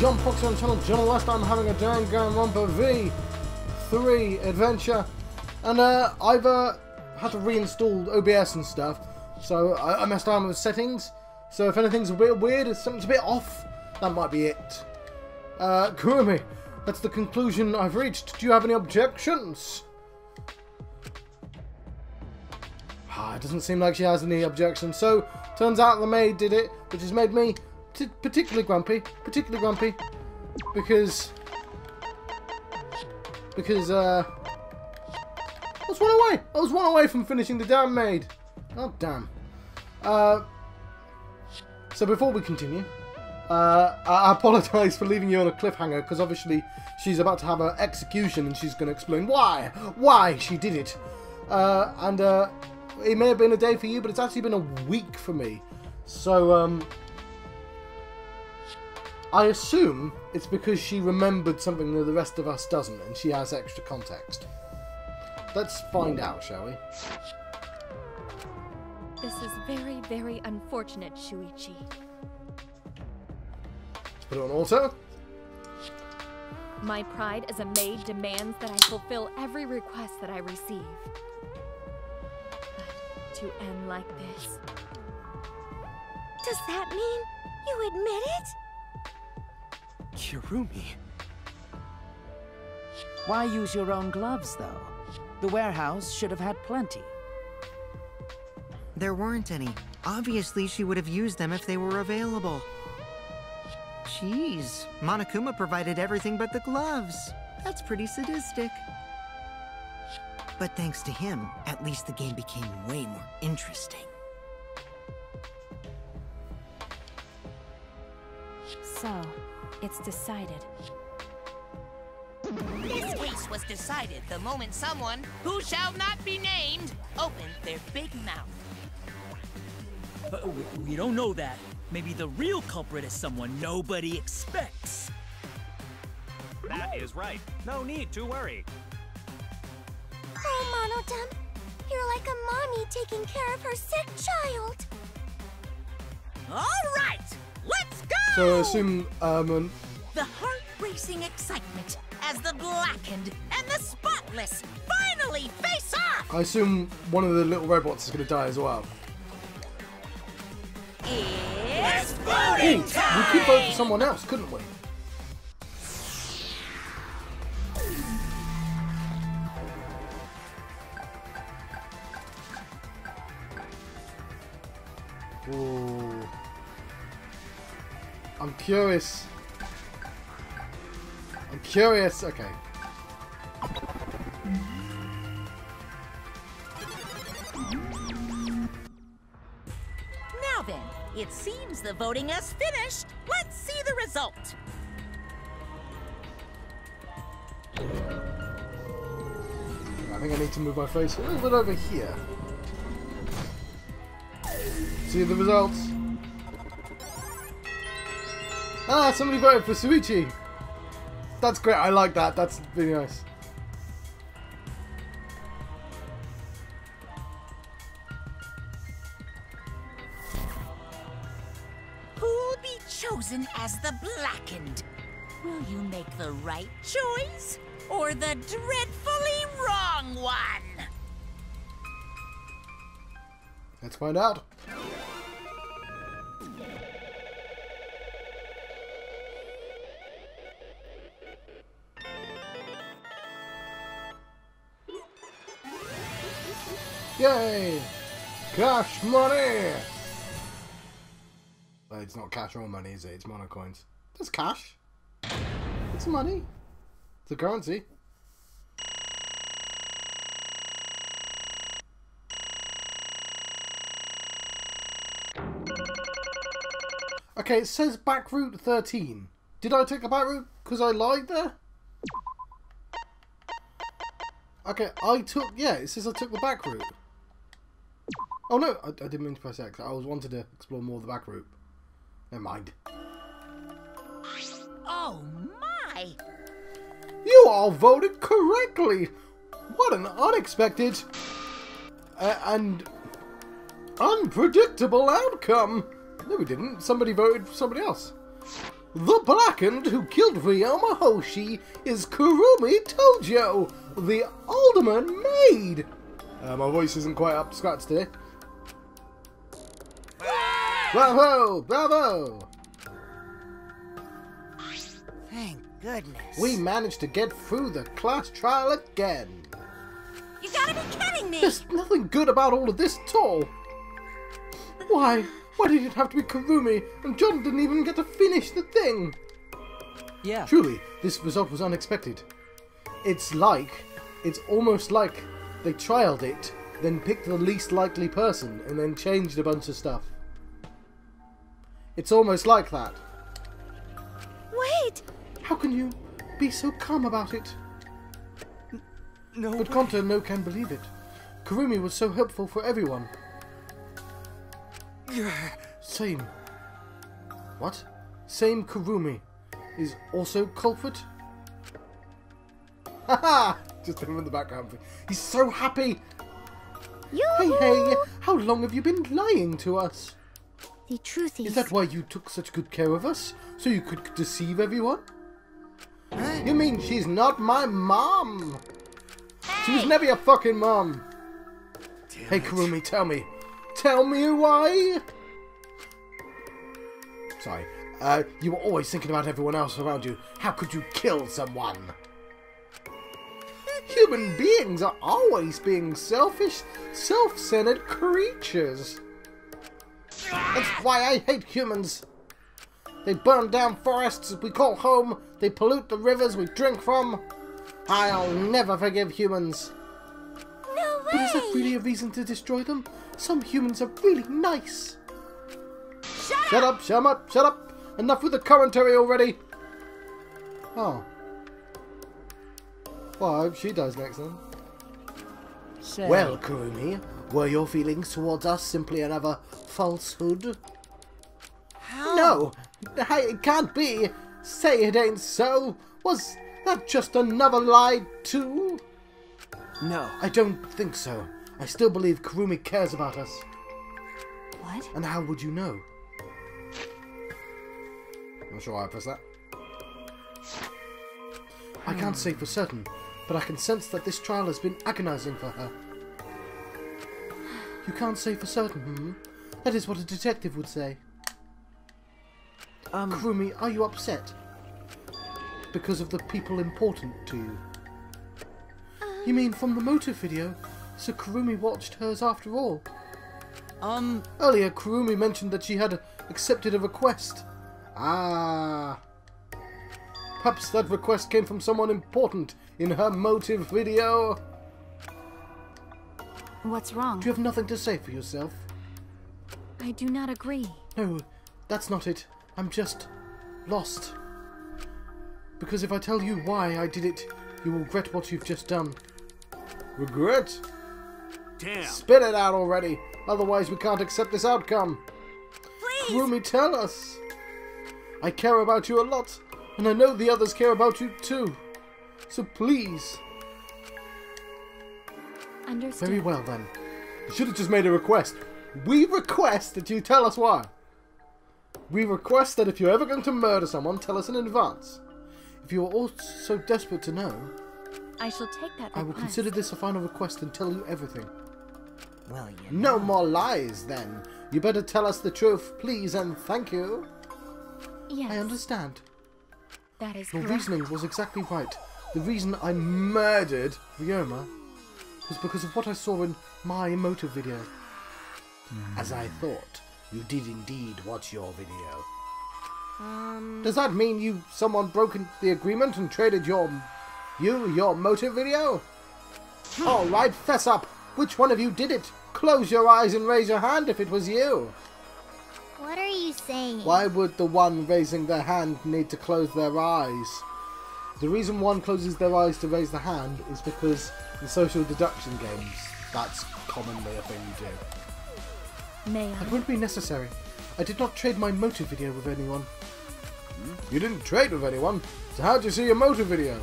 John Foxy on channel John. Last time I'm having a Danganronpa V3 adventure, and I've had to reinstall OBS and stuff, so I messed around with settings. So if anything's a bit weird, if something's a bit off, that might be it. Kurumi, that's the conclusion I've reached. Do you have any objections? It doesn't seem like she has any objections. So turns out the maid did it, which has made me particularly grumpy, because I was one away from finishing the damn maid. Oh damn. So before we continue, I apologise for leaving you on a cliffhanger, because obviously she's about to have her execution and she's going to explain why she did it. It may have been a day for you, but it's actually been a week for me. So I assume it's because she remembered something that the rest of us doesn't, and she has extra context. Let's find out, shall we? This is very, very unfortunate, Shuichi. Let's put it on auto. My pride as a maid demands that I fulfill every request that I receive. But to end like this... Does that mean you admit it? Kurumi. Why use your own gloves, though? The warehouse should have had plenty. There weren't any. Obviously, she would have used them if they were available. Jeez, Monokuma provided everything but the gloves. That's pretty sadistic. But thanks to him, at least the game became way more interesting. So, it's decided. This case was decided the moment someone, who shall not be named, opened their big mouth. We don't know that. Maybe the real culprit is someone nobody expects. That is right. No need to worry. Oh, Monodem, you're like a mommy taking care of her sick child. All right, let's go! So I assume The heart-racing excitement as the blackened and the spotless finally face off! I assume one of the little robots is going to die as well. It's voting time! We could vote for someone else, couldn't we? Ooh. I'm curious. Okay. Now then, it seems the voting has finished. Let's see the result. I think I need to move my face a little bit over here. See the results. Somebody voted for Shuichi. That's great. I like that. That's really nice. Who'll be chosen as the blackened? Will you make the right choice or the dreadfully wrong one? Let's find out. Yay! Cash money! Well, it's not cash or money, is it? It's monocoins. That's cash. It's money. It's a currency. Okay, it says back route 13. Did I take a back route because I lied there? Okay, yeah, it says I took the back route. Oh no, I didn't mean to press X. I wanted to explore more of the back route. Never mind. Oh my! You all voted correctly! What an unexpected and unpredictable outcome! No, we didn't. Somebody voted for somebody else. The blackened who killed Ryoma Hoshi is Kurumi Tojo, the alderman maid. My voice isn't quite up to scratch today. Bravo! Bravo! Thank goodness. We managed to get through the class trial again. You gotta be kidding me! There's nothing good about all of this at all. Why? Why did it have to be Kurumi, and John didn't even get to finish the thing? Yeah. Truly, this result was unexpected. It's almost like they trialed it, then picked the least likely person, and then changed a bunch of stuff. It's almost like that. Wait! How can you be so calm about it? No. But Konta no can believe it. Kurumi was so helpful for everyone. Same. What? Same Kurumi is also culprit? Haha! Just him in the background. He's so happy! Yoo-hoo! Hey, how long have you been lying to us? The truth Is that why you took such good care of us? So you could deceive everyone? You mean she's not my mom? She was never your fucking mom. Hey Kurumi, tell me. Tell me why? Sorry. You were always thinking about everyone else around you. How could you kill someone? Human beings are always being selfish, self-centered creatures. That's why I hate humans. They burn down forests we call home. They pollute the rivers we drink from. I'll never forgive humans. No way! But is that really a reason to destroy them? Some humans are really nice. Shut up, shut up, shut up. Enough with the commentary already. Oh. Well, I hope she dies next then. Say, Well, Kurumi, were your feelings towards us simply another falsehood? How? No, it can't be. Say it ain't so. Was that just another lie too? No. I don't think so. I still believe Kurumi cares about us. What? And how would you know? Not sure why I pressed that. I can't say for certain, but I can sense that this trial has been agonizing for her. You can't say for certain, hmm? That is what a detective would say. Kurumi, are you upset? Because of the people important to you? You mean from the motive video? So Kurumi watched hers after all? Earlier, Kurumi mentioned that she had accepted a request. Ah. Perhaps that request came from someone important in her motive video. What's wrong? Do you have nothing to say for yourself? I do not agree. No, that's not it. I'm just lost. Because if I tell you why I did it, you will regret what you've just done. Regret? Damn. Spit it out already. Otherwise we can't accept this outcome. Please! Kurumi, tell us. I care about you a lot, and I know the others care about you too. So please. Understood. Very well then. You should have just made a request. We request that you tell us why. We request that if you're ever going to murder someone, tell us in advance. If you are all so desperate to know, I shall take that I will request. consider this a final request and tell you everything. Well, you No more lies then. You better tell us the truth, please, and thank you. Yes, I understand. that is Your correct. reasoning was exactly right. The reason I murdered Ryoma was because of what I saw in my motive video. As I thought, you did indeed watch your video. Does that mean someone broke the agreement and traded your motive video? Alright, fess up. Which one of you did it? Close your eyes and raise your hand if it was you. What are you saying? Why would the one raising their hand need to close their eyes? The reason one closes their eyes to raise the hand is because in social deduction games, that's commonly a thing you do. May I? That wouldn't be necessary. I did not trade my motive video with anyone. You didn't trade with anyone? So how'd you see your motive video?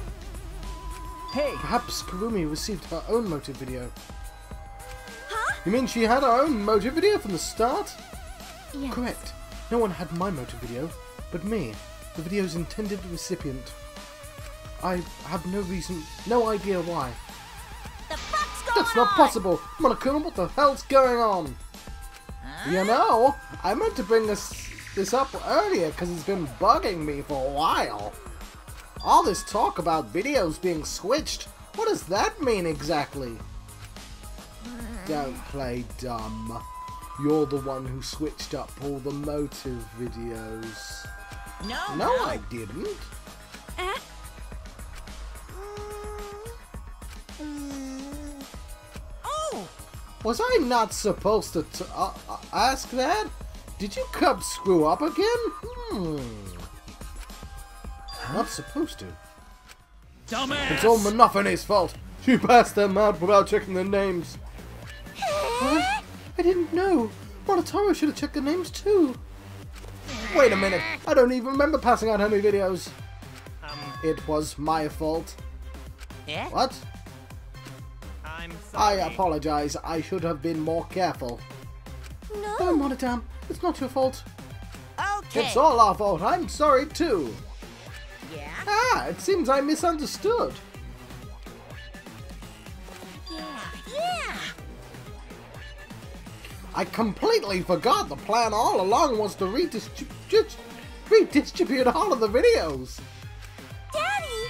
Hey! Perhaps Kurumi received her own motive video. Huh? You mean she had her own motive video from the start? Yes. Correct. No one had my motive video, but me. the video's intended recipient. I have no idea why. The fuck's going That's not on? possible! Monokuma, what the hell's going on? Huh? You know, I meant to bring this up earlier because it's been bugging me for a while. All this talk about videos being switched, what does that mean exactly? Don't play dumb. You're the one who switched up all the motive videos. No, I didn't. Oh! Was I not supposed to ask that? Did you cubs screw up again? Not supposed to. Dumbass! It's all Monophane's fault. She passed them out without checking their names. What? I didn't know. Monotaro should have checked the names too. Wait a minute. I don't even remember passing out any videos. It was my fault. Yeah? What? I'm I sorry. apologize. I should have been more careful. No. No, Monodam. It's not your fault. Okay. It's all our fault. I'm sorry too. Yeah? Ah, it seems I misunderstood. Yeah. I completely forgot the plan all along was to redistribute all of the videos. Daddy!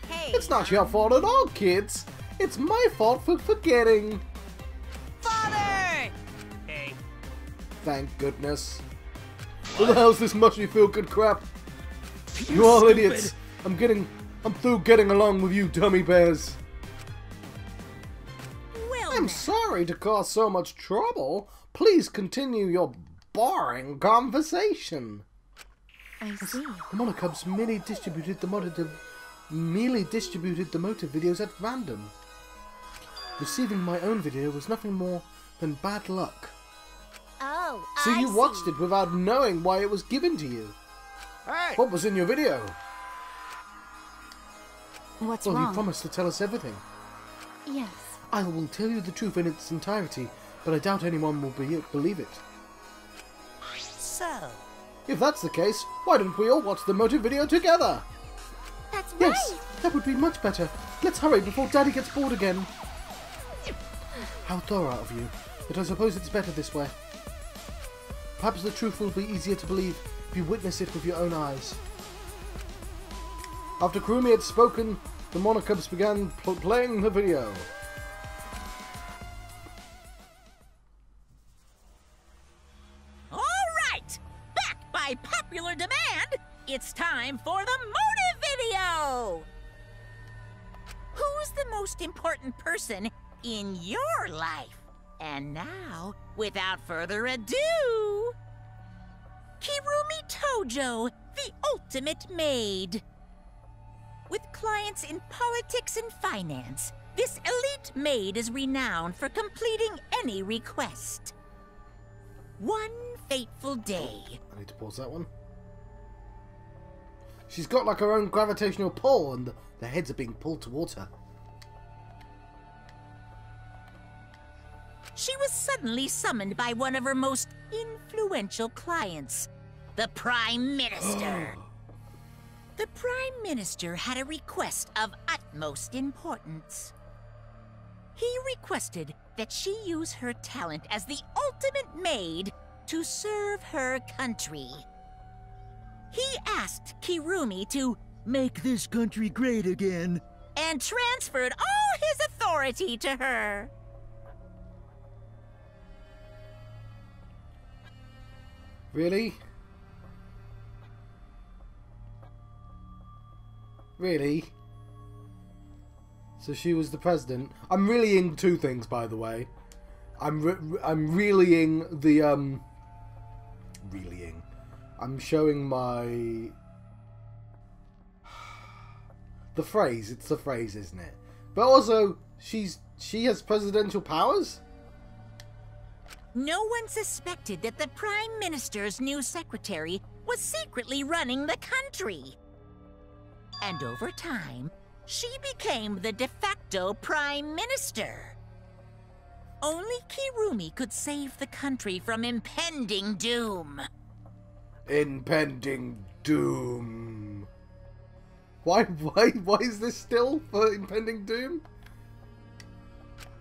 Hey. It's not your fault at all, kids. It's my fault for forgetting. Father! Hey, Thank goodness. What the hell's this mushy feel-good crap? You all idiots. I'm through getting along with you dummy bears. Well, I'm now. sorry to cause so much trouble. Please continue your boring conversation. I see. The Monocubs merely distributed the motive videos at random. Receiving my own video was nothing more than bad luck. Oh, So I you see. watched it without knowing why it was given to you. hey! What was in your video? What's Well, you wrong? promised to tell us everything. Yes. I will tell you the truth in its entirety, but I doubt anyone will believe it. So, If that's the case, why don't we all watch the motive video together? That's Yes, right. that would be much better. Let's hurry before Daddy gets bored again. How thorough of you, but I suppose it's better this way. Perhaps the truth will be easier to believe if you witness it with your own eyes. After Kurumi had spoken, the Monocubs began playing the video. all right! Back by popular demand, it's time for the motive video! Who's the most important person in your life? And now, without further ado, Kirumi Tojo, the ultimate maid. With clients in politics and finance, this elite maid is renowned for completing any request. One fateful day, I need to pause that one. She's got like her own gravitational pull and the heads are being pulled towards her. she was suddenly summoned by one of her most influential clients, the Prime Minister. The Prime Minister had a request of utmost importance. He requested that she use her talent as the ultimate maid to serve her country. He asked Kirumi to Make this country great again. and transferred all his authority to her. Really? Really? So she was the president. I'm reallying two things, by the way. I'm reallying the reallying. I'm showing my the phrase. It's the phrase, isn't it? But also, she has presidential powers. No one suspected that the Prime Minister's new secretary was secretly running the country. And over time, she became the de facto Prime Minister. Only Kirumi could save the country from impending doom. impending doom. Why is this still for impending doom?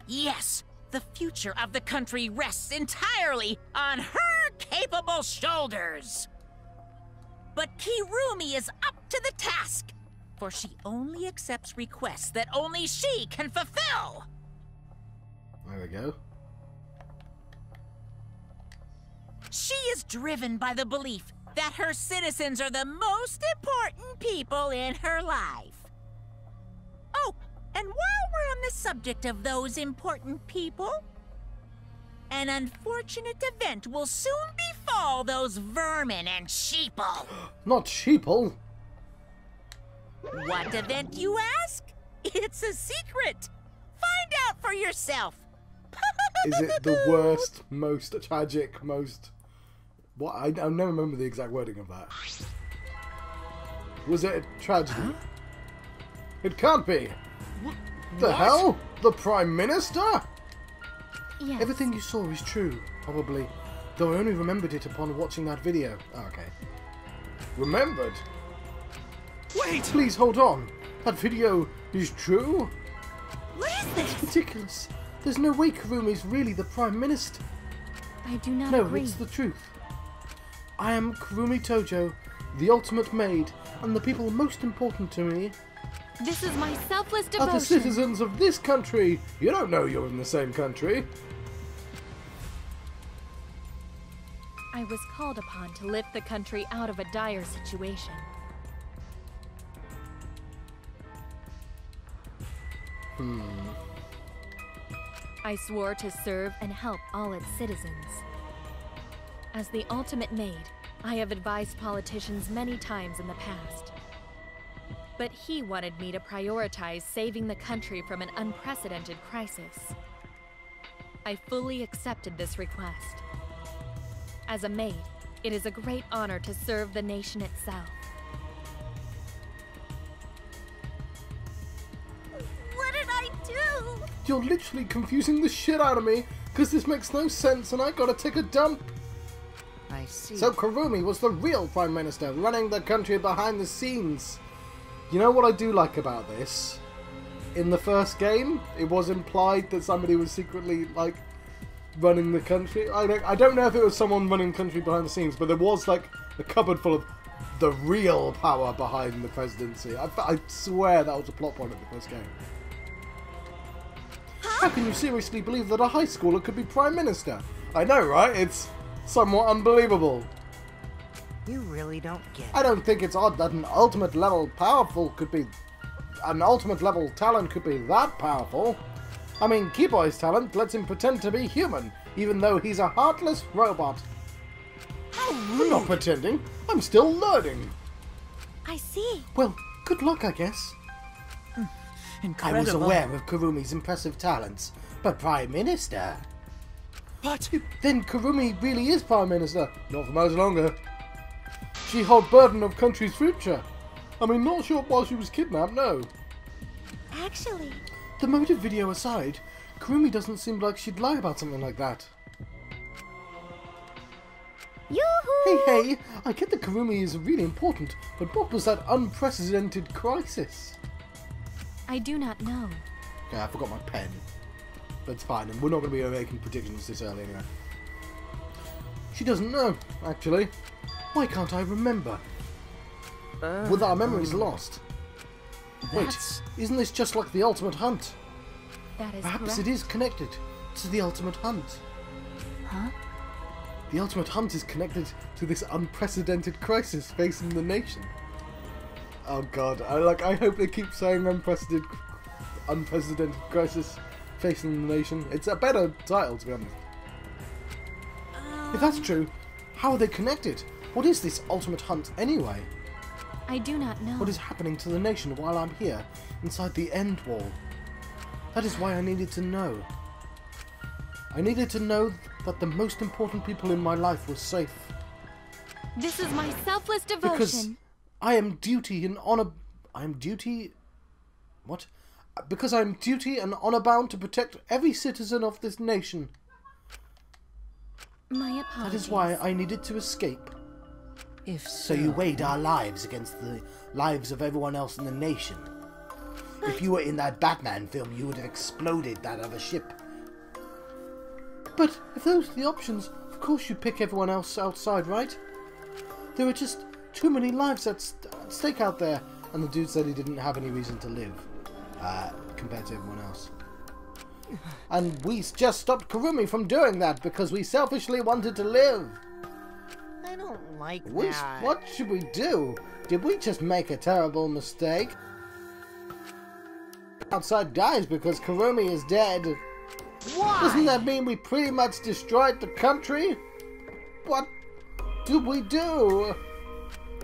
Yes, the future of the country rests entirely on her capable shoulders. But Kirumi is up to the task, for she only accepts requests that only she can fulfill. There we go. She is driven by the belief that her citizens are the most important people in her life. Oh, and while we're on the subject of those important people, an unfortunate event will soon befall those vermin and sheeple. Not sheeple. What event, you ask? It's a secret. Find out for yourself. Is it the worst, most tragic, most... What? I never remember the exact wording of that. Was it a tragedy? Huh? It can't be. The hell? The Prime Minister? Yes. Everything you saw is true, probably. Though I only remembered it upon watching that video. Oh, okay. Remembered? Wait! Please hold on. That video is true? What is this? It's ridiculous. There's no way Kurumi's really the Prime Minister. I do not No, agree. it's the truth. I am Kurumi Tojo, the ultimate maid, and the people most important to me This is my selfless are devotion. the citizens of this country. You don't know you're in the same country. I was called upon to lift the country out of a dire situation. I swore to serve and help all its citizens. As the ultimate maid, I have advised politicians many times in the past. But he wanted me to prioritize saving the country from an unprecedented crisis. I fully accepted this request. As a maid, it is a great honor to serve the nation itself. What did I do? You're literally confusing the shit out of me, because this makes no sense and I gotta take a dump. I see. So Kurumi was the real Prime Minister, running the country behind the scenes. You know what I do like about this? In the first game, it was implied that somebody was secretly, like, running the country. I don't know if it was someone running the country behind the scenes, but there was, like, a cupboard full of the real power behind the presidency. I swear that was a plot point of the first game. How can you seriously believe that a high schooler could be Prime Minister? I know, right? It's somewhat unbelievable. You really don't get it. I don't think it's odd that an ultimate level talent could be that powerful. I mean, Keyboy's talent lets him pretend to be human, even though he's a heartless robot. I'm not pretending. I'm still learning. I see. Well, good luck, I guess. Incredible. I was aware of Kurumi's impressive talents, but Prime Minister? But Then Kurumi really is Prime Minister. Not for much longer. She holds burden of country's future. I mean, not sure why she was kidnapped, no. Actually, The motive video aside, Kurumi doesn't seem like she'd lie about something like that. yoo-hoo! Hey, I get that Kurumi is really important, but what was that unprecedented crisis? I do not know. Okay, I forgot my pen. That's fine, and we're not going to be making predictions this early anyway. She doesn't know, actually. Why can't I remember? With our memories lost. Wait, isn't this just like the Ultimate Hunt? That is Perhaps correct. it is connected to the Ultimate Hunt. Huh? The Ultimate Hunt is connected to this unprecedented crisis facing the nation. Oh god, I hope they keep saying unprecedented crisis facing the nation. It's a better title, to be honest. If that's true, how are they connected? What is this Ultimate Hunt anyway? I do not know. What is happening to the nation while I'm here, inside the End Wall? That is why I needed to know. I needed to know that the most important people in my life were safe. This is my selfless devotion. Because I am duty and honor... Because I am duty and honor bound to protect every citizen of this nation. My apologies. That is why I needed to escape. If So you weighed our lives against the lives of everyone else in the nation. If you were in that Batman film, you would have exploded that other ship. But if those are the options, of course you'd pick everyone else outside, right? There are just too many lives at stake out there. And the dude said he didn't have any reason to live, compared to everyone else. And we just stopped Kurumi from doing that because we selfishly wanted to live. I don't like that. What should we do? Did we just make a terrible mistake? Outside dies because Kurumi is dead. Why? Doesn't that mean we pretty much destroyed the country? What do we do?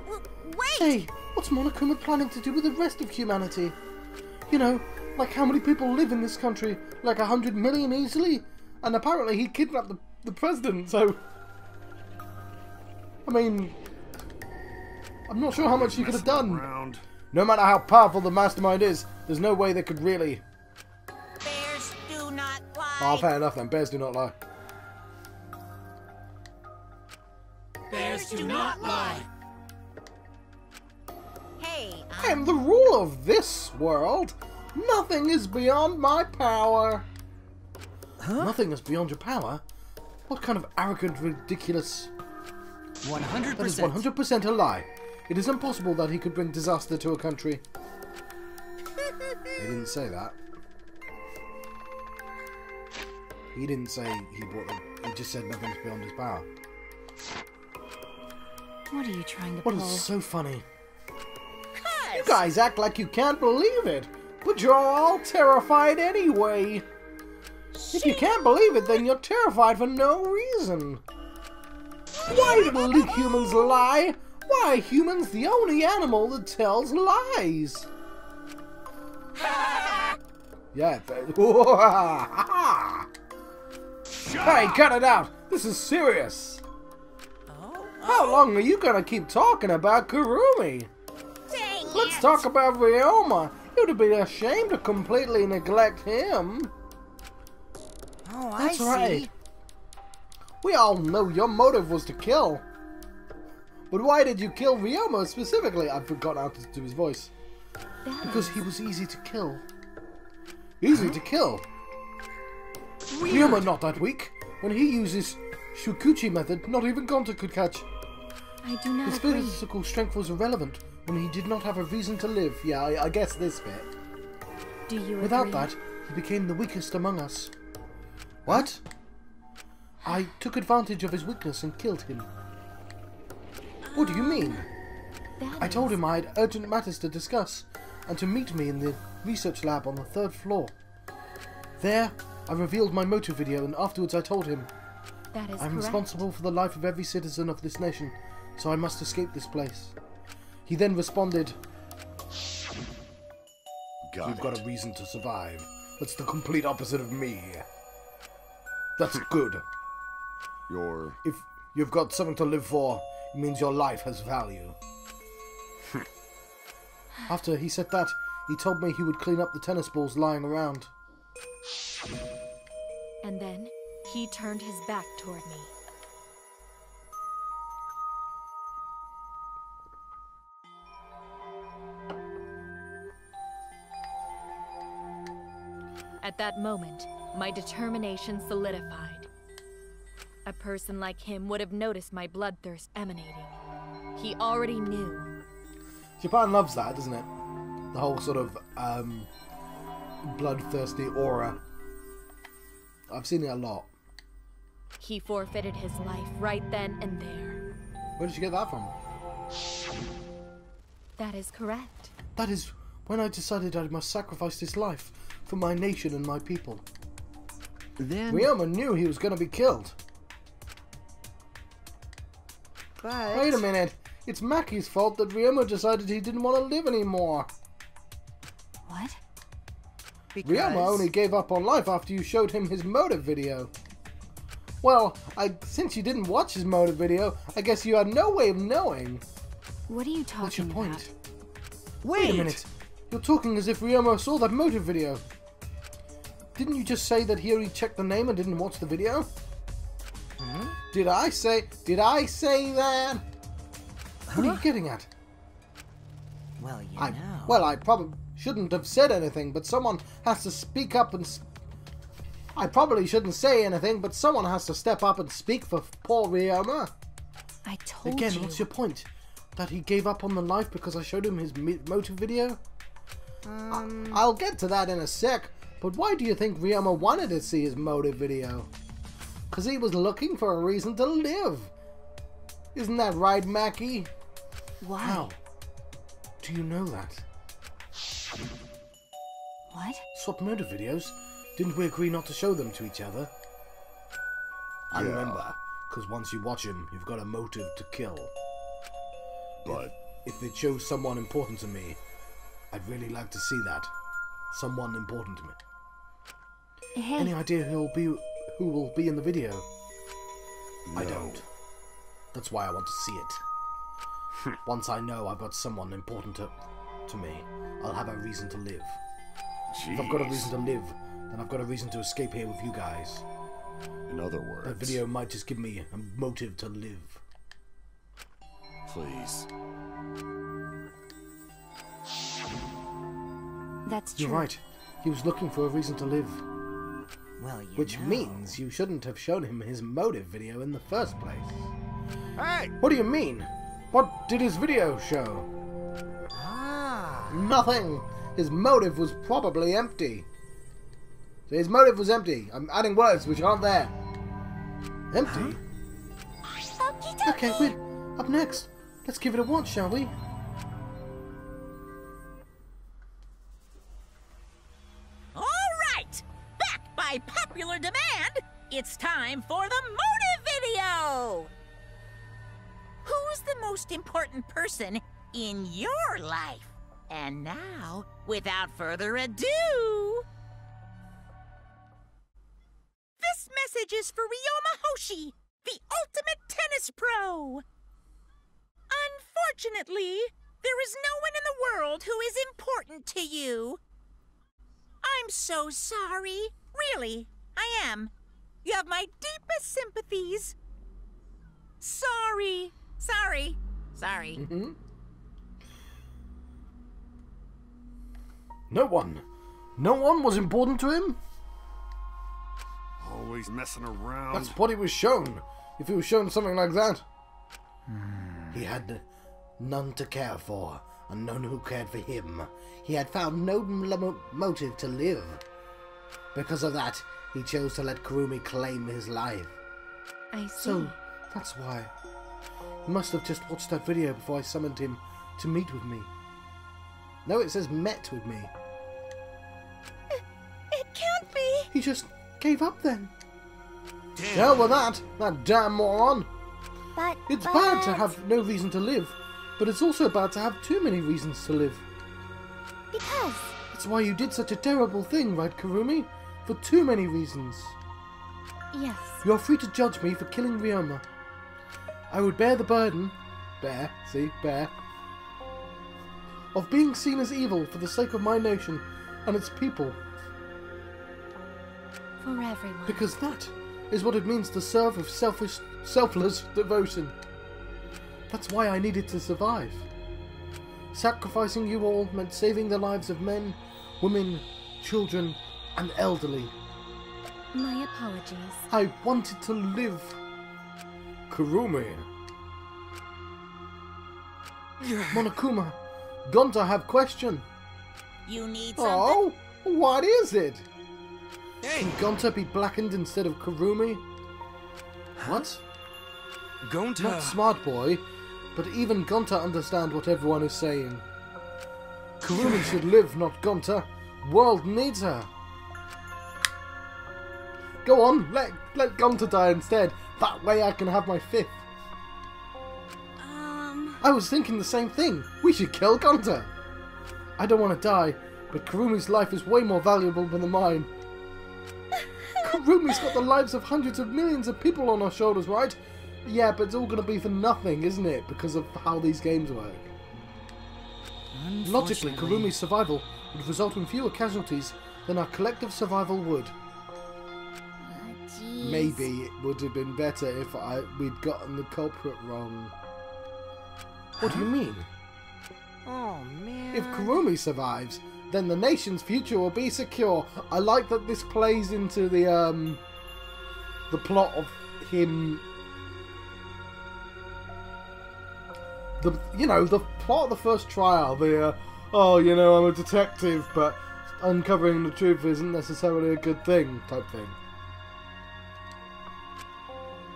Wait! Hey, what's Monokuma planning to do with the rest of humanity? You know, like how many people live in this country? Like 100 million easily? And apparently he kidnapped the president, so... I mean... I'm not sure how much he could have done. No matter how powerful the mastermind is, there's no way they could really... Bears do not lie. Oh, fair enough then. Bears do not lie. Bears do not lie. Hey, And the rule of this world, nothing is beyond my power. Huh? Nothing is beyond your power? What kind of arrogant, ridiculous... 100%. That is 100% a lie. It is impossible that he could bring disaster to a country. He didn't say that. He didn't say he brought them. He just said nothing's beyond his power. What are you trying to What pull? is so funny? You guys act like you can't believe it, but you're all terrified anyway. If you can't believe it, then you're terrified for no reason. Why do humans lie? Why are humans the only animal that tells lies? Yeah. Hey, cut it out! This is serious. How long are you gonna keep talking about Kurumi? dang Let's it. talk about Ryoma. It would be a shame to completely neglect him. Oh, That's I right. see. We all know your motive was to kill. But why did you kill Ryoma specifically? I've forgotten how to do his voice. Because he was easy to kill. Easy to kill. Ryoma not that weak. When he uses Shukuchi method, not even Gonta could catch. I do not His agree. physical strength was irrelevant when he did not have a reason to live. Yeah, I guess this bit. Do you Without agree? that, he became the weakest among us. What? I took advantage of his weakness and killed him. What do you mean? I told him I had urgent matters to discuss, and to meet me in the research lab on the 3rd floor. There, I revealed my motive video, and afterwards I told him, That is I'm correct. responsible for the life of every citizen of this nation, so I must escape this place. He then responded, You've got a reason to survive. That's the complete opposite of me. That's good. If you've got something to live for, it means your life has value. After he said that, he told me he would clean up the tennis balls lying around. And then he turned his back toward me. At that moment, my determination solidified. A person like him would have noticed my bloodthirst emanating. He already knew. Japan loves that, doesn't it? The whole sort of bloodthirsty aura. I've seen it a lot. He forfeited his life right then and there. Where did you get that from? That is correct. That is when I decided I must sacrifice his life for my nation and my people. Then, Ryoma knew he was going to be killed. but Wait a minute. It's Maki's fault that Ryoma decided he didn't want to live anymore. What? because Ryoma only gave up on life after you showed him his motive video. Well, since you didn't watch his motive video, I guess you had no way of knowing. What are you talking What's your point? about? Wait a minute. You're talking as if Ryoma saw that motive video. Didn't you just say that he only checked the name and didn't watch the video? Did I say that? What are you getting at? Well, you know. Well, I probably shouldn't have said anything, but someone has to speak up and... I probably shouldn't say anything, but someone has to step up and speak for poor Ryoma. I told Again, you. what's your point? That he gave up on the life because I showed him his motive video? I'll get to that in a sec, but why do you think Ryoma wanted to see his motive video? Because he was looking for a reason to live. Isn't that right, Mackie? Why? How? Do you know that? What? Swap motive videos? Didn't we agree not to show them to each other? I remember, because once you watch him, you've got a motive to kill. But if it shows someone important to me, I'd really like to see that. Someone important to me. Hey. Any idea who will be in the video? no. I don't. That's why I want to see it. Once I know I've got someone important to me, I'll have a reason to live. Jeez. If I've got a reason to live, then I've got a reason to escape here with you guys. In other words, That video might just give me a motive to live. please. That's true. You're right. He was looking for a reason to live. Well, you Which know. means you shouldn't have shown him his motive video in the first place. Hey! What do you mean? What did his video show? Ah. Nothing! His motive was probably empty. So his motive was empty. I'm adding words which aren't there. Empty? Okie dokie. Okay, wait. Up next. Let's give it a watch, shall we? All right! Back by popular demand, it's time for the motive video! Who's the most important person in your life? And now, without further ado... This message is for Ryoma Hoshi, the ultimate tennis pro! Unfortunately, there is no one in the world who is important to you. I'm so sorry. Really, I am. You have my deepest sympathies. Sorry. Sorry. No one. No one was important to him? Always messing around. That's what he was shown. If he was shown something like that. He had none to care for, and none who cared for him. He had found no motive to live. Because of that, he chose to let Kurumi claim his life. I see. So, that's why. He must have just watched that video before I summoned him to meet with me. No, it says met with me. It can't be. He just gave up then. Damn. Hell with that damn moron. But It's bad to have no reason to live, but it's also bad to have too many reasons to live. Because That's why you did such a terrible thing, right, Kurumi? For too many reasons. Yes. You are free to judge me for killing Ryoma. I would bear the burden, of being seen as evil for the sake of my nation and its people. For everyone. Because that is what it means to serve with selfless devotion. That's why I needed to survive. Sacrificing you all meant saving the lives of men, women, children, and elderly. My apologies. I wanted to live. Kurumi. Monokuma. Gonta have question. You need something? Oh, what is it? Hey, Can Gonta be blackened instead of Kurumi? What? Gonta. Not smart boy, but even Gonta understand what everyone is saying. Kurumi should live, not Gonta. World needs her. Go on, let Gonta die instead. That way I can have my fifth. I was thinking the same thing. We should kill Gonta. I don't want to die, but Kurumi's life is way more valuable than mine. Kurumi's got the lives of hundreds of millions of people on our shoulders, right? Yeah, but it's all going to be for nothing, isn't it? Because of how these games work. Logically, Kurumi's survival would result in fewer casualties than our collective survival would. Maybe it would have been better if we'd gotten the culprit wrong. What do you mean? Oh, man. If Kurumi survives, then the nation's future will be secure. I like that this plays into the plot of him. The plot of the first trial. Oh, you know, I'm a detective, but uncovering the truth isn't necessarily a good thing type thing.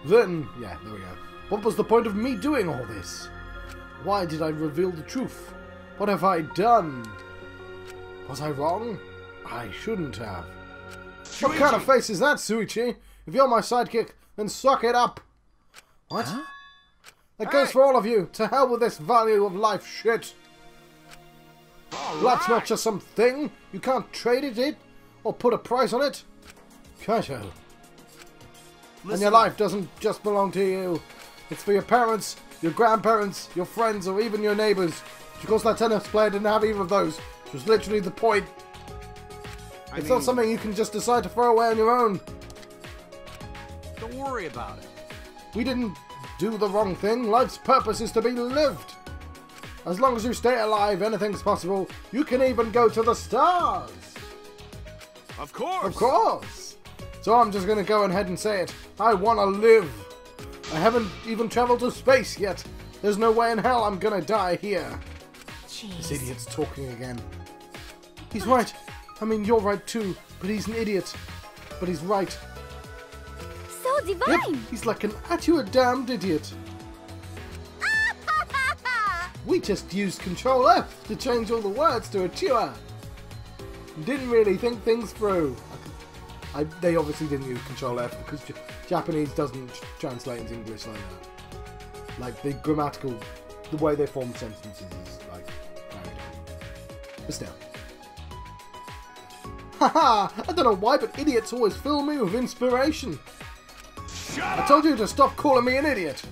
Then, yeah, there we go. What was the point of me doing all this? Why did I reveal the truth? What have I done? Was I wrong? I shouldn't have. What kind of face is that, Suichi? If you're my sidekick, then suck it up. What? Huh? That goes for all of you. To hell with this value of life shit. Life's not just some thing. You can't trade it or put a price on it. Kaito. And your life doesn't just belong to you. It's for your parents, your grandparents, your friends, or even your neighbours. Of course, that tennis player didn't have either of those. Which was literally the point. It's not something you can just decide to throw away on your own. Don't worry about it. We didn't do the wrong thing. Life's purpose is to be lived. As long as you stay alive, anything's possible. You can even go to the stars. Of course. Of course. So I'm just going to go ahead and say it. I want to live. I haven't even traveled to space yet. There's no way in hell I'm going to die here. Jeez. This idiot's talking again. He's right. I mean, you're right too. But he's an idiot. But he's right. So divine. Yep, he's like an you a damned idiot. We just used Control F to change all the words to Achua. Didn't really think things through. They obviously didn't use Control F because Japanese doesn't translate into English like that. Like the grammatical, the way they form sentences is like very different. But still. Haha! I don't know why, but idiots always fill me with inspiration. I told you to stop calling me an idiot.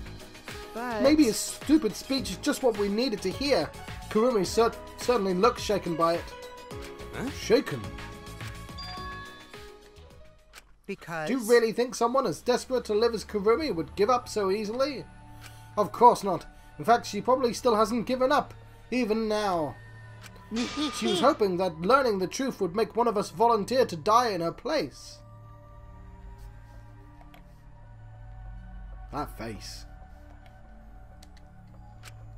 But Maybe his stupid speech is just what we needed to hear. Kurumi certainly looks shaken by it. Huh? Shaken? because... Do you really think someone as desperate to live as Kurumi would give up so easily? Of course not. In fact, she probably still hasn't given up, even now. She was hoping that learning the truth would make one of us volunteer to die in her place. That face.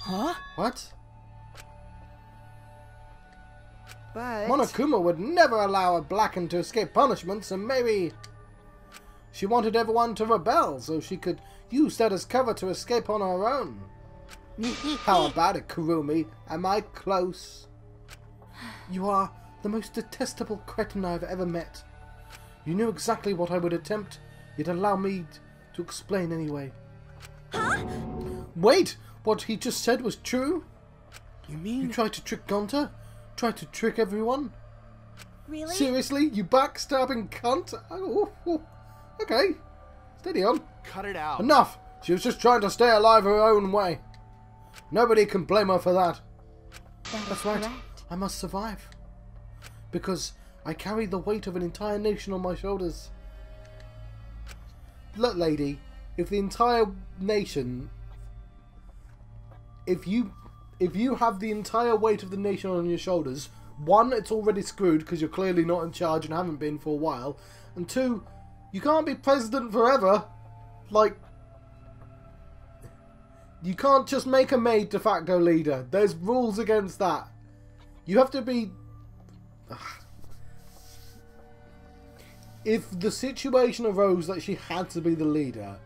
Huh? What? But... Monokuma would never allow a blackened to escape punishment, so maybe... She wanted everyone to rebel, so she could use that as cover to escape on her own. How about it, Kurumi? Am I close? You are the most detestable cretin I've ever met. You knew exactly what I would attempt, yet allow me to explain anyway. Huh? Wait! What he just said was true? You mean... You tried to trick Gonta? Tried to trick everyone? Really? Seriously? You backstabbing cunt? Oh, okay. Steady on. Cut it out. Enough! She was just trying to stay alive her own way. Nobody can blame her for that. That's right. Correct. I must survive. Because I carry the weight of an entire nation on my shoulders. Look, lady, if the entire nation... If you have the entire weight of the nation on your shoulders, one, it's already screwed because you're clearly not in charge and haven't been for a while. And two, you can't be president forever. Like... You can't just make a maid de facto leader. There's rules against that. You have to be... If the situation arose that she had to be the leader,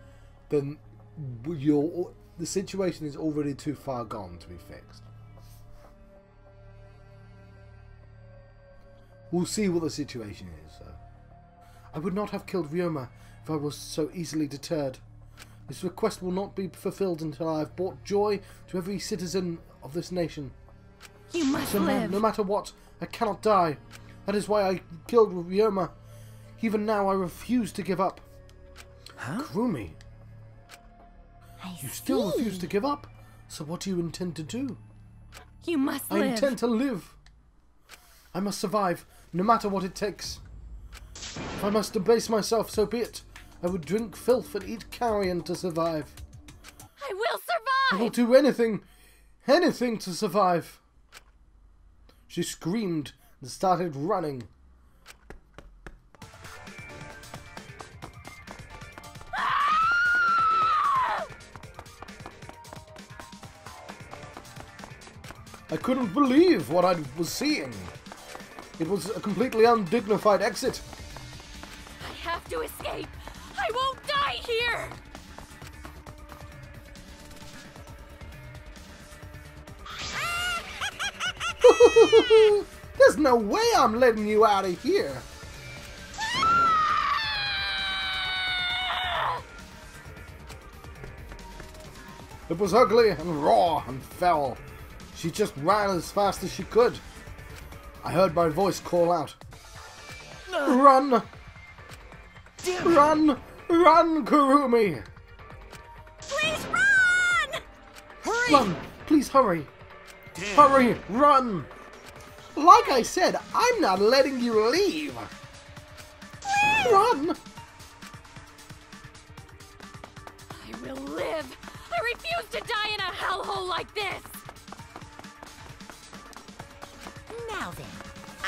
then the situation is already too far gone to be fixed. We'll see what the situation is, though. I would not have killed Ryoma if I was so easily deterred. This request will not be fulfilled until I have brought joy to every citizen of this nation. You must So live. no matter what, I cannot die. That is why I killed Ryoma. Even now, I refuse to give up. Huh? Kurumi, you still refuse to give up? So what do you intend to do? You must I live. intend to live. I must survive, no matter what it takes. If I must debase myself, so be it. I would drink filth and eat carrion to survive. I will I will survive. do anything Anything to survive. She screamed and started running. I couldn't believe what I was seeing. It was a completely undignified exit. I have to escape. I won't die here. There's no way I'm letting you out of here. It was ugly and raw and foul. She just ran as fast as she could. I heard my voice call out. Run! Run! Run, Kurumi! Please run! Hurry! Run! Please hurry! Hurry! Run! Like I said, I'm not letting you leave! Please. Run! I will live! I refuse to die in a hellhole like this! Now then,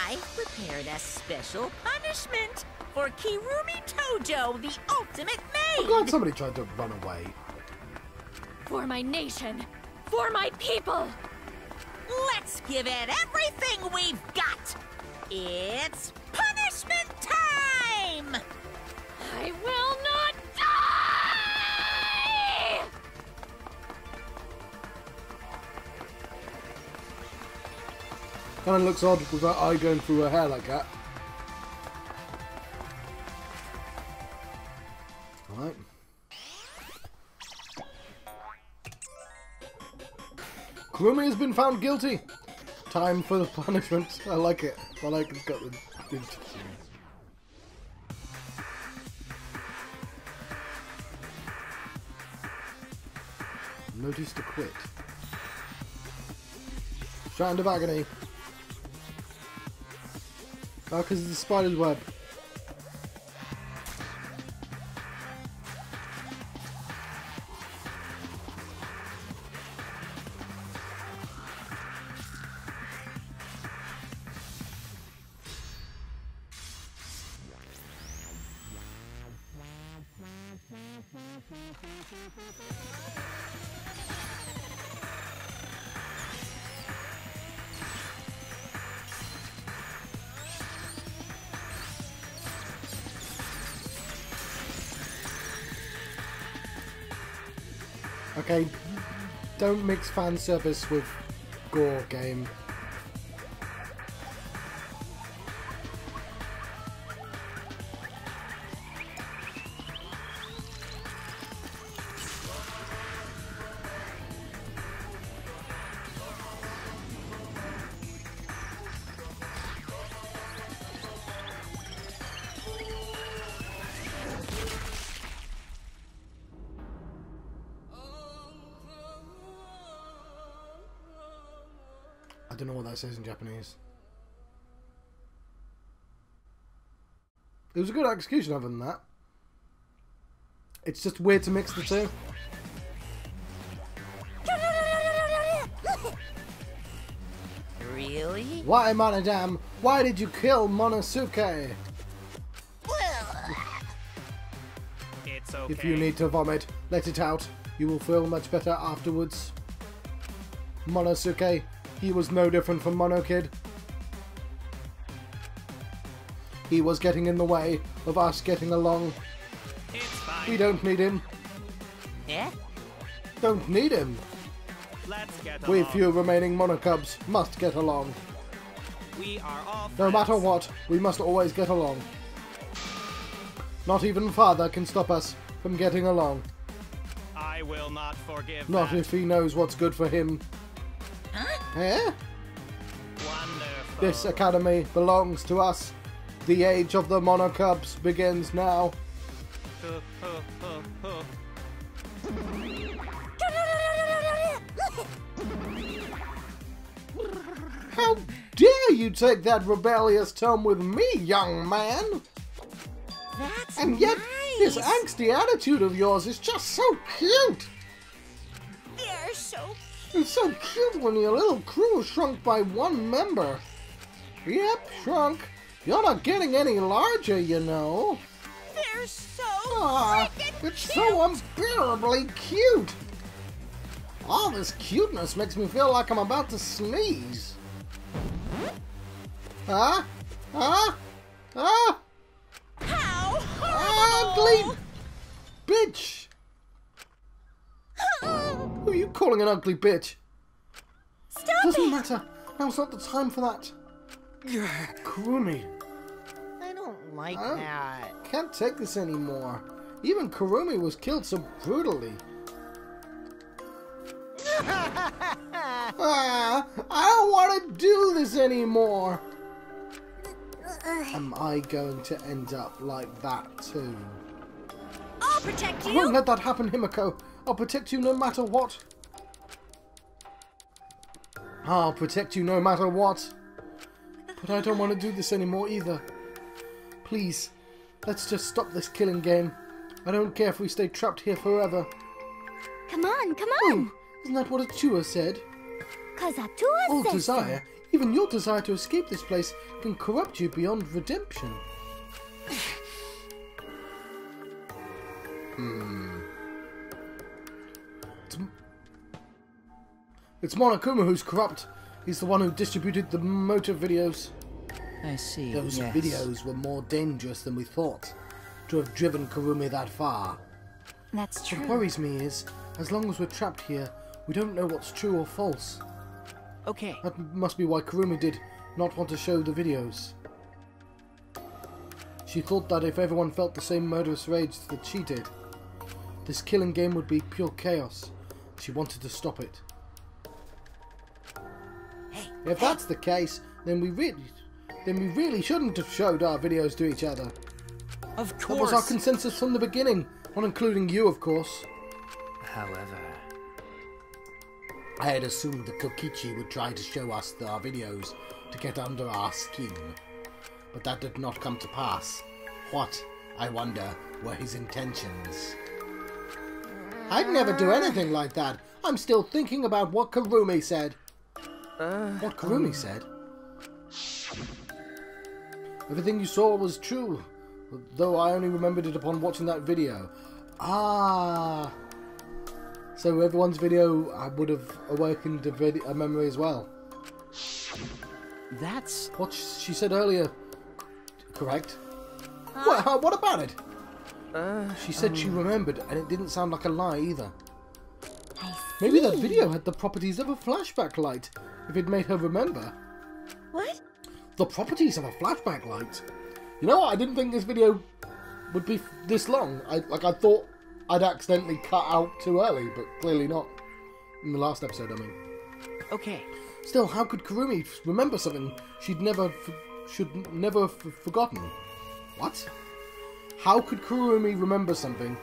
I've prepared a special punishment for Kirumi Tojo, the ultimate maid! I'm glad somebody tried to run away. For my nation! For my people! Let's give it everything we've got! It's punishment time! I will not die! Kinda looks odd with that eye going through her hair like that. Alright. Kurumi has been found guilty. Time for the punishment. I like it. I like it's got the good. Notice to quit. Strand of agony. Oh, because of the spider's web. Okay, don't mix fan service with gore game. I don't know what that says in Japanese. It was a good execution other than that. It's just weird to mix the two. Really? Why, Monodam? Why did you kill Monosuke? It's okay. If you need to vomit, let it out. You will feel much better afterwards. Monosuke, he was no different from Mono Kid. He was getting in the way of us getting along. It's fine. We don't need him. Yeah? Don't need him. Let's get We along. few remaining Monocubs must get along. We are all friends. No matter what, we must always get along. Not even Father can stop us from getting along. I will not forgive Not that. if he knows what's good for him. Huh? Eh? Wonderful. This academy belongs to us. The age of the Monocubs begins now. How dare you take that rebellious tone with me, young man? That's And yet, nice. this angsty attitude of yours is just so cute. They're so It's so cute when your little crew is shrunk by one member. Yep, shrunk. You're not getting any larger, you know. They're so It's cute. so unbearably cute. All this cuteness makes me feel like I'm about to sneeze. Huh? Huh? Huh? How Ugly bitch! Who are you calling an ugly bitch? Stop Doesn't it! matter. Now's not the time for that. Kurumi. I don't like I that. can't take this anymore. Even Kurumi was killed so brutally. I don't want to do this anymore. Am I going to end up like that too? I'll protect I won't you! let that happen, Himiko. I'll protect you no matter what. I'll protect you no matter what. But I don't want to do this anymore either. Please, let's just stop this killing game. I don't care if we stay trapped here forever. Come on, come on! Isn't that what Atua said? Cause Atua All says desire, even your desire to escape this place, can corrupt you beyond redemption. It's Monokuma who's corrupt. He's the one who distributed the motive videos. I see. Those yes. videos were more dangerous than we thought. To have driven Kurumi that far. That's true. What worries me is, as long as we're trapped here, we don't know what's true or false. Okay. That must be why Kurumi did not want to show the videos. She thought that if everyone felt the same murderous rage that she did, this killing game would be pure chaos. She wanted to stop it. If that's the case, then we really shouldn't have showed our videos to each other. Of That was our course. consensus from the beginning, not including you, of course. However, I had assumed that Kokichi would try to show us our videos to get under our skin, but that did not come to pass. What, I wonder, were his intentions? I'd never do anything like that. I'm still thinking about what Kurumi said. What Kurumi said? Everything you saw was true, though I only remembered it upon watching that video. Ah. So everyone's video would have awakened a memory as well. That's... What she said earlier, correct? What about it? She said she remembered, and it didn't sound like a lie either. Maybe that video had the properties of a flashback light, if it made her remember. What? The properties of a flashback light? You know what? I didn't think this video would be this long. I thought I'd accidentally cut out too early, but clearly not. In the last episode, I mean. okay. Still, how could Kurumi remember something should never have forgotten? What? How could Kurumi remember something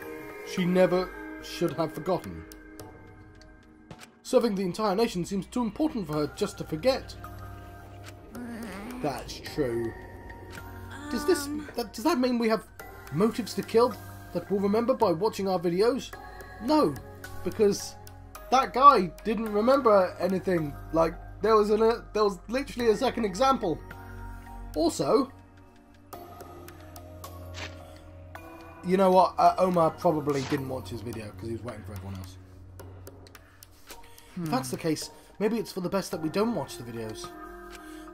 she never should have forgotten? Serving the entire nation seems too important for her just to forget. That's true. Does that mean we have motives to kill that we'll remember by watching our videos? No, because that guy didn't remember anything. Like there was literally a second example. Also, you know what? Omar probably didn't watch his video because he was waiting for everyone else. If that's the case, maybe it's for the best that we don't watch the videos.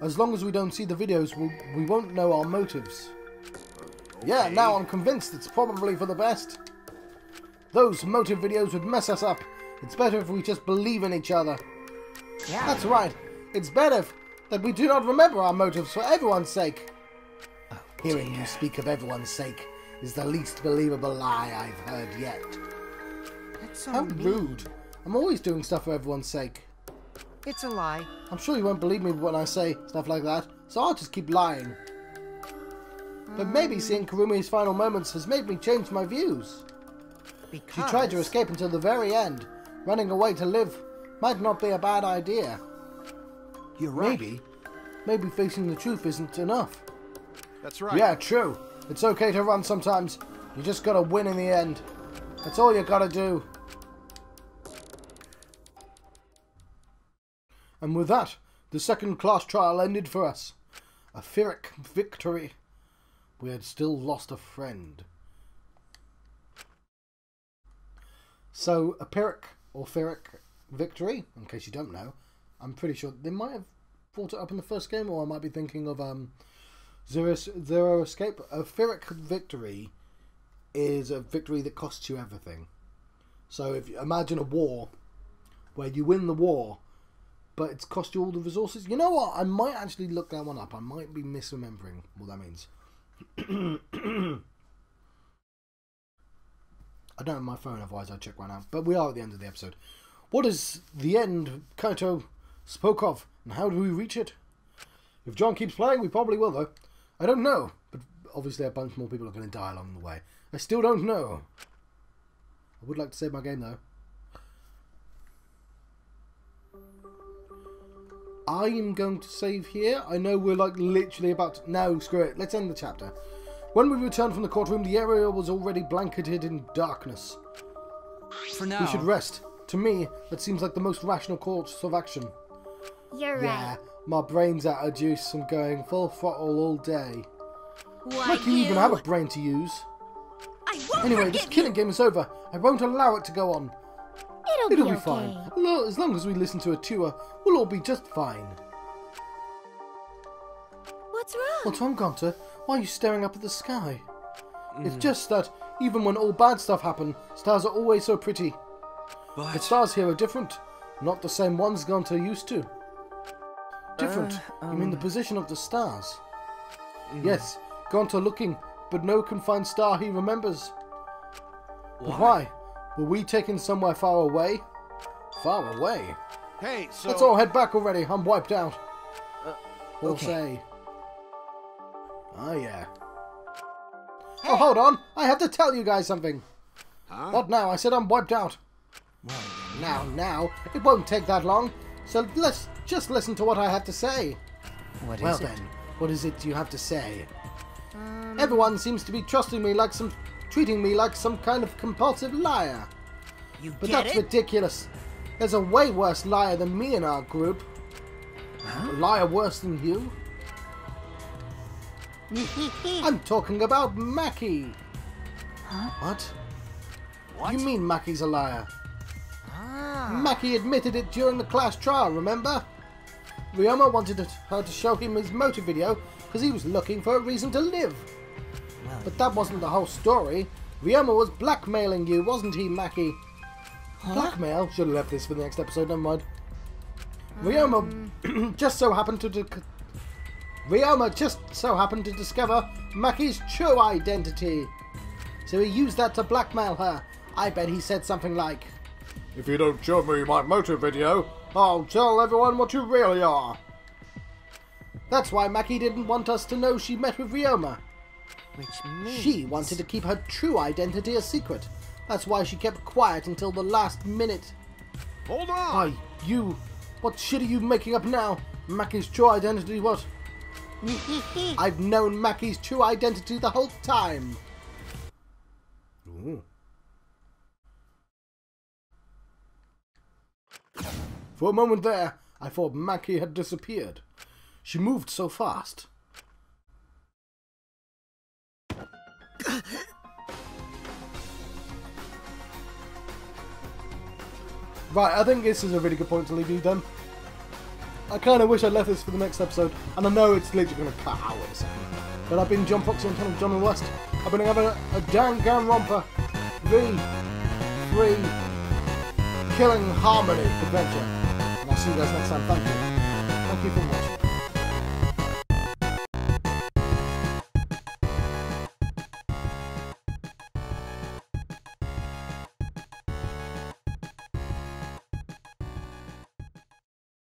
As long as we don't see the videos, we won't know our motives. Okay. Yeah, now I'm convinced it's probably for the best. Those motive videos would mess us up. It's better if we just believe in each other. Yeah. That's right. It's better that we do not remember our motives for everyone's sake. Hearing you speak of everyone's sake is the least believable lie I've heard yet. That's so How mean. rude. I'm always doing stuff for everyone's sake. It's a lie. I'm sure you won't believe me when I say stuff like that, so I'll just keep lying. But maybe seeing Kurumi's final moments has made me change my views. Because... She tried to escape until the very end. Running away to live might not be a bad idea. You're right. Maybe facing the truth isn't enough. That's right. Yeah, true. It's okay to run sometimes. You just gotta win in the end. That's all you gotta do. And with that, the second class trial ended for us. A Pyrrhic victory. We had still lost a friend. So, a Pyrrhic or Pyrrhic victory, in case you don't know, I'm pretty sure they might have brought it up in the first game, or I might be thinking of Zero Escape. A Pyrrhic victory is a victory that costs you everything. So if you imagine a war where you win the war, but it's cost you all the resources. You know what? I might actually look that one up. I might be misremembering what that means. I don't have my phone, otherwise I'd check right now. But we are at the end of the episode. What is the end Kaito spoke of, and how do we reach it? If John keeps playing, we probably will, though. I don't know, but obviously a bunch more people are going to die along the way. I still don't know. I would like to save my game, though. I am going to save here. I know we're like literally about to... No, screw it. Let's end the chapter. When we returned from the courtroom, the area was already blanketed in darkness. For now, we should rest. To me, that seems like the most rational course of action. You're Yeah, right. my brain's out of juice from going full throttle all day. Why, Like you even have a brain to use. I won't Anyway, this forgive killing you. game is over. I won't allow it to go on. It'll It'll be okay. fine. As long as we listen to a tour, we'll all be just fine. What's wrong? What's wrong, Gonta? Why are you staring up at the sky? It's just that, even when all bad stuff happens, stars are always so pretty. The but stars here are different. Not the same ones Gonta used to. Different? You mean the position of the stars? Yes, Gonta looking, but no confined star he remembers. But why? Were we taken somewhere far away? Far away? Hey, so... Let's all head back already. I'm wiped out. We'll okay. say. Oh, yeah. Oh, hold on. I have to tell you guys something. Huh? What now? I said I'm wiped out. Now. It won't take that long. So let's just listen to what I have to say. What Well is it? then, what is it you have to say? Everyone seems to be treating me like some kind of compulsive liar. You But get that's it? ridiculous. There's a way worse liar than me in our group. A liar worse than you? I'm talking about Maki. What? You mean Maki's a liar? Maki admitted it during the class trial, remember? Ryoma wanted her to show him his motive video because he was looking for a reason to live. But that wasn't the whole story. Ryoma was blackmailing you, wasn't he, Maki? Blackmail? Should have left this for the next episode, never mind. Ryoma just so happened to discover Maki's true identity. So he used that to blackmail her. I bet he said something like, "If you don't show me my motive video, I'll tell everyone what you really are." That's why Maki didn't want us to know she met with Ryoma. Which means... She wanted to keep her true identity a secret. That's why she kept quiet until the last minute. Hold on! Why, you... What shit are you making up now? Maki's true identity, what? I've known Maki's true identity the whole time. Ooh. For a moment there, I thought Maki had disappeared. She moved so fast. Right, I think this is a really good point to leave you then. I kind of wish I left this for the next episode, and I know it's literally going to cut out a second. But I've been John Foxy and John and West. I've been having a Danganronpa V3 Killing Harmony adventure. And I'll see you guys next time. Thank you. Thank you for watching.